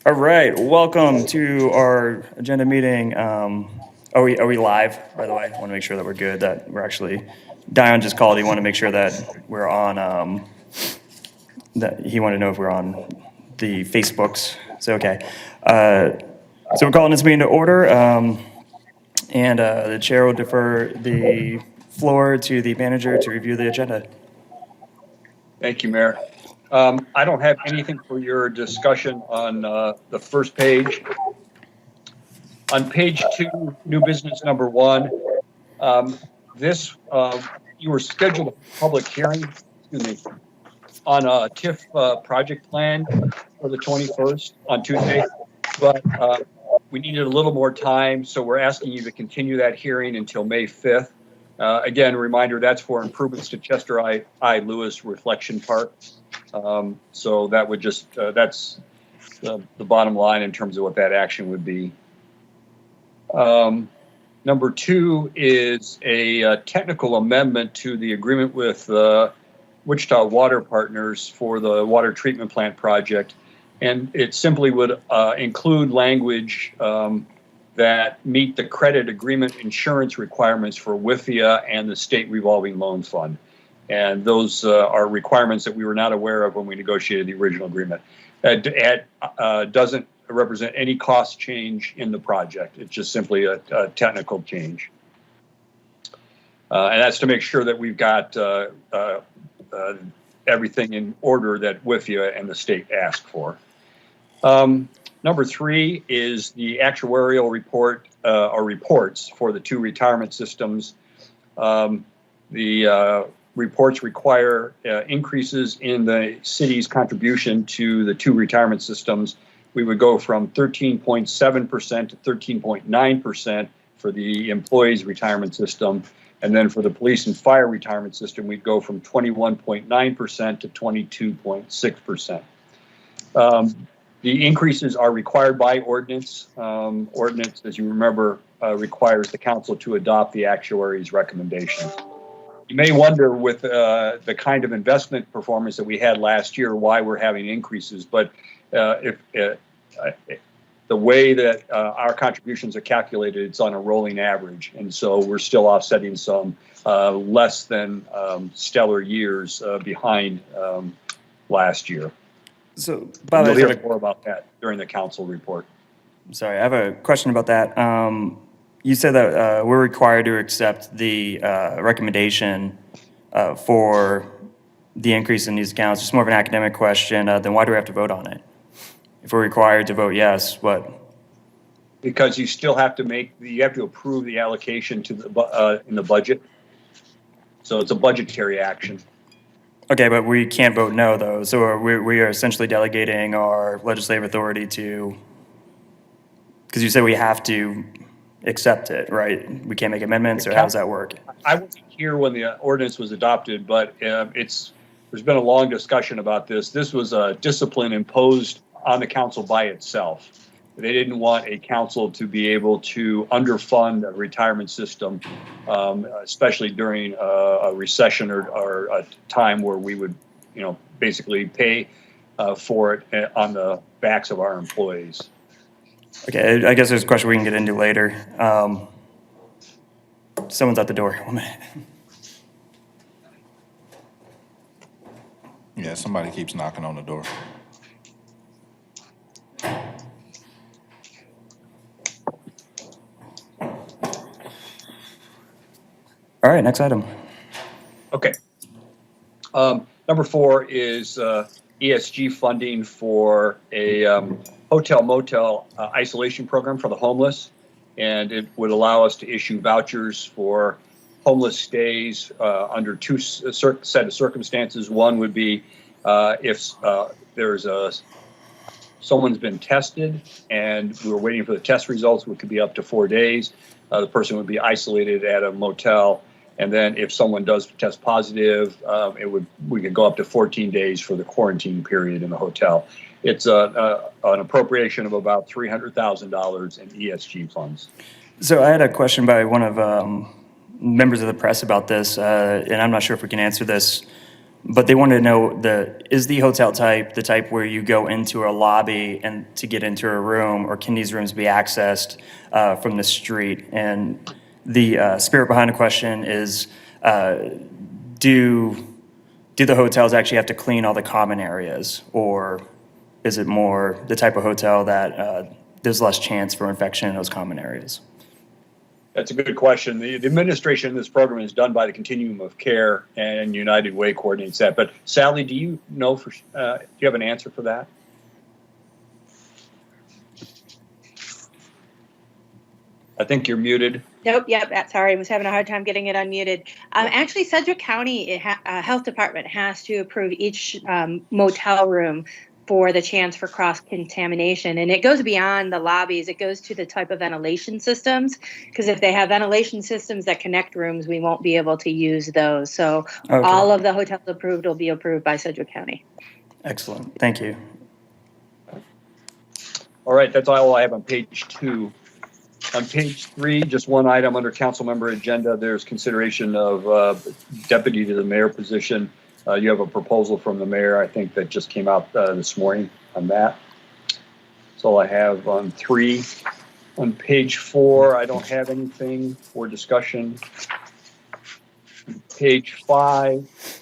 All right, welcome to our agenda meeting. Are we live, by the way? I want to make sure that we're good, that we're actually, Dion just called, he wanted to make sure that we're on, that he wanted to know if we're on the Facebooks. So, okay. So we're calling this meeting to order, and the chair will defer the floor to the manager to review the agenda. Thank you, Mayor. I don't have anything for your discussion on the first page. On page 2, new business number 1, this you were scheduled a public hearing, on a TIF project plan for the 21st on Tuesday, but we needed a little more time, so we're asking you to continue that hearing until May 5th. Again, a reminder, that's for improvements to Chester I. Lewis Reflection Park. So that would just, that's the bottom line in terms of what that action would be. Number 2 is a technical amendment to the agreement with Wichita Water Partners for the water treatment plant project. And it simply would include language that meet the credit agreement insurance requirements for WIFIA and the State Revolving Loan Fund. And those are requirements that we were not aware of when we negotiated the original agreement. It doesn't represent any cost change in the project. It's just simply a technical change. And that's to make sure that we've got everything in order that WIFIA and the state asked for. Number 3 is the actuarial report or reports for the 2 retirement systems. The reports require increases in the city's contribution to the 2 retirement systems. We would go from 13.7% to 13.9% for the employees' retirement system. And then for the police and fire retirement system, we'd go from 21.9% to 22.6%. The increases are required by ordinance. Ordinance, as you remember, requires the council to adopt the actuary's recommendations. You may wonder with the kind of investment performance that we had last year why we're having increases, but the way that our contributions are calculated, it's on a rolling average, and so we're still offsetting some less than stellar years behind last year. So, Bob, you'll hear more about that during the council report. Sorry, I have a question about that. You said that we're required to accept the recommendation for the increase in these accounts. It's more of an academic question. Then why do we have to vote on it? If we're required to vote yes, what? Because you still have to you have to approve the allocation to the in the budget. So it's a budgetary action. Okay, but we can't vote no, though. So we are essentially delegating our legislative authority to, because you said we have to accept it, right? We can't make amendments, or how does that work? I wasn't here when the ordinance was adopted, but there's been a long discussion about this. This was a discipline imposed on the council by itself. They didn't want a council to be able to underfund a retirement system, especially during a recession or a time where we would, basically pay for it on the backs of our employees. Okay, I guess there's a question we can get into later. Someone's at the door. 1 minute. Yeah, somebody keeps knocking on the door. All right, next item. Okay. Number 4 is ESG funding for a hotel-motel isolation program for the homeless. And it would allow us to issue vouchers for homeless stays under 2 set of circumstances. One would be if there's someone's been tested and we were waiting for the test results, which could be up to 4 days. The person would be isolated at a motel. And then if someone does test positive, we could go up to 14 days for the quarantine period in the hotel. It's an appropriation of about $300,000 in ESG funds. So I had a question by one of members of the press about this, and I'm not sure if we can answer this But they wanted to know is the hotel type the type where you go into a lobby and to get into a room, or can these rooms be accessed from the street? And the spirit behind the question is, do the hotels actually have to clean all the common areas, or is it more the type of hotel that there's less chance for infection in those common areas? That's a good question. The administration of this program is done by the Continuum of Care, and United Way coordinates that. But Sally, do you know do you have an answer for that? I think you're muted. Nope. Yep. Sorry, I was having a hard time getting it unmuted. Actually, Sedgwick County Health Department has to approve each motel room for the chance for cross-contamination. And it goes beyond the lobbies. It goes to the type of ventilation systems, because if they have ventilation systems that connect rooms, we won't be able to use those. So Okay. all of the hotels approved will be approved by Sedgwick County. Excellent. Thank you. All right, that's all I have on page 2. On page 3, just one item under council member agenda. There's consideration of deputy to the mayor position. You have a proposal from the mayor, I think, that just came out this morning on that. That's all I have on 3. On page 4, I don't have anything for discussion. Page 5,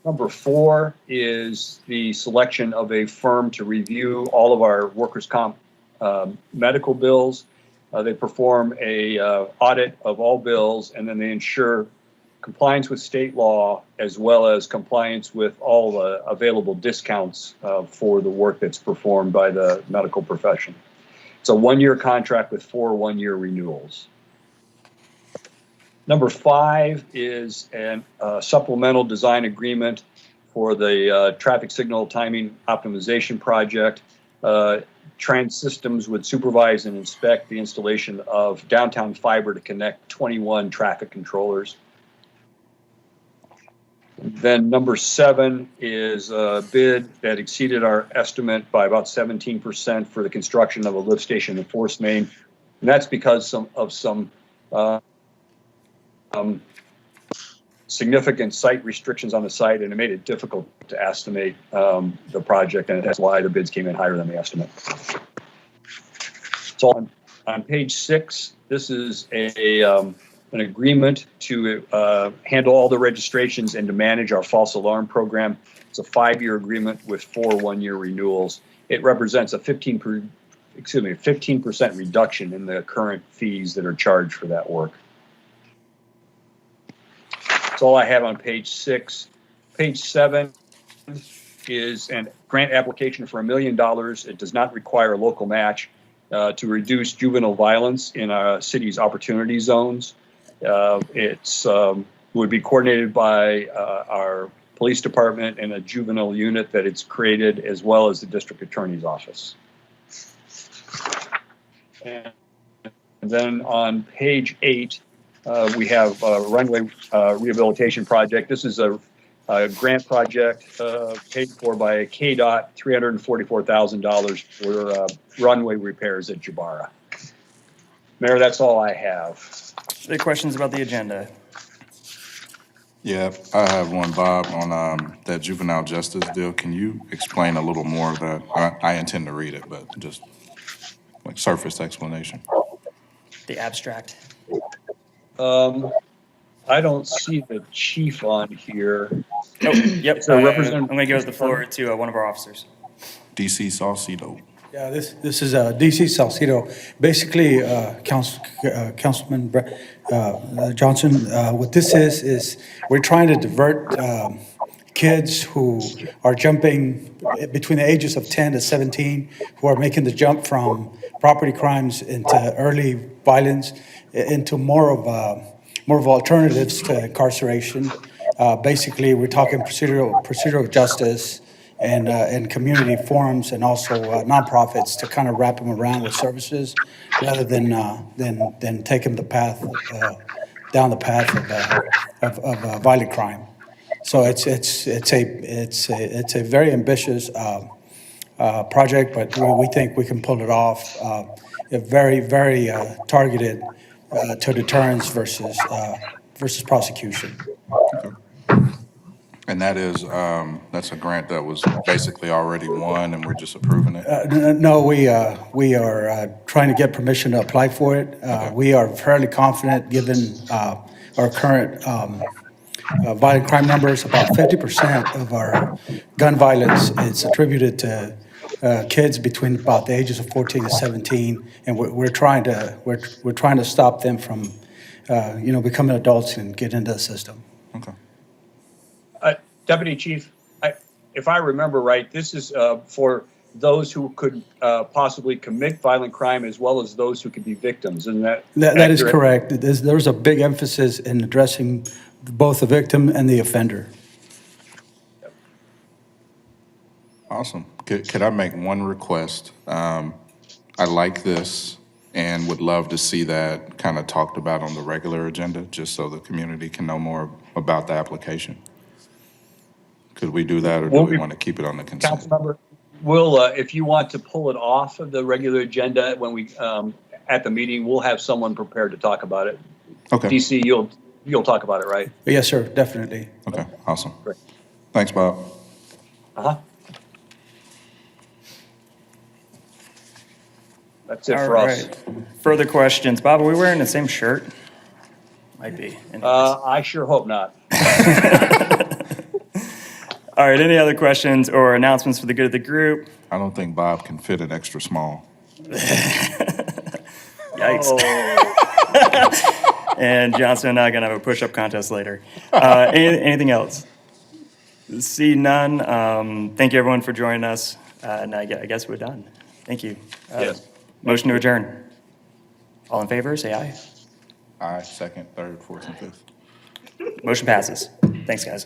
number 4 is the selection of a firm to review all of our workers' comp medical bills. They perform a audit of all bills, and then they ensure compliance with state law, as well as compliance with all the available discounts for the work that's performed by the medical profession. It's a 1-year contract with 4 1-year renewals. Number 5 is a supplemental design agreement for the traffic signal timing optimization project. Trans Systems would supervise and inspect the installation of downtown fiber to connect 21 traffic controllers. Then number 7 is a bid that exceeded our estimate by about 17% for the construction of a lift station in Forest Main. And that's because of some significant site restrictions on the site, and it made it difficult to estimate the project, and that's why the bids came in higher than the estimate. So on page 6, this is an agreement to handle all the registrations and to manage our false alarm program. It's a 5-year agreement with 4 1-year renewals. It represents a 15% reduction in the current fees that are charged for that work. That's all I have on page 6. Page 7 is a grant application for $1 million. It does not require a local match to reduce juvenile violence in our city's opportunity zones. It's would be coordinated by our police department and a juvenile unit that it's created, as well as the district attorney's office. And then on page 8, we have a runway rehabilitation project. This is a grant project paid for by KDOT, $344,000 for runway repairs at Jabara. Mayor, that's all I have. Any questions about the agenda? Yeah, I have one, Bob, on that juvenile justice deal. Can you explain a little more of that? I intend to read it, but just like surface explanation. The abstract. I don't see the chief on here. Oh, yep. So I'm Representative- going to give the floor to one of our officers. DC Saucedo. Yeah, this is DC Salcido. Basically, Councilman Johnson, what this is we're trying to divert kids who are jumping between the ages of 10 to 17, who are making the jump from property crimes into early violence, into more of alternatives to incarceration. Basically, we're talking procedural justice and community forums, and also nonprofits to kind of wrap them around with services, rather than take them down the path of violent crime. So it's a very ambitious project, but we think we can pull it off. Very targeted to deterrence versus prosecution. And that is, that's a grant that was basically already won and we're just approving it? No, we are trying to get permission to apply for it. We are fairly confident, given our current violent crime numbers. About 50% of our gun violence is attributed to kids between about the ages of 14 to 17, and we're trying to stop them from, becoming adults and get into the system. Okay. Deputy Chief, if I remember right, this is for those who could possibly commit violent crime as well as those who could be victims. And that That is accurate? correct. There's a big emphasis in addressing both the victim and the offender. Awesome. Could I make one request? I like this and would love to see that kind of talked about on the regular agenda, just so the community can know more about the application. Could we do that, or do Will we we- want to keep it on the consent? Councilmember, we'll, if you want to pull it off of the regular agenda when we, at the meeting, we'll have someone prepared to talk about it. Okay, DC, you'll talk about it, right? Yes, sir, definitely. okay, awesome. Great. Thanks, Bob. Uh-huh. That's it All for us. right. Further questions? Bob, are we wearing the same shirt? Might be. I sure hope not. All right, any other questions or announcements for the good of the group? I don't think Bob can fit it extra small. Yikes. Oh. And Johnson and I are going to have a push-up contest later. Anything else? See none. Thank you, everyone, for joining us. And I guess we're done. Thank you. Yes. Motion to adjourn. All in favor, say aye. Aye, second, third, fourth, and fifth. Motion passes. Thanks, guys.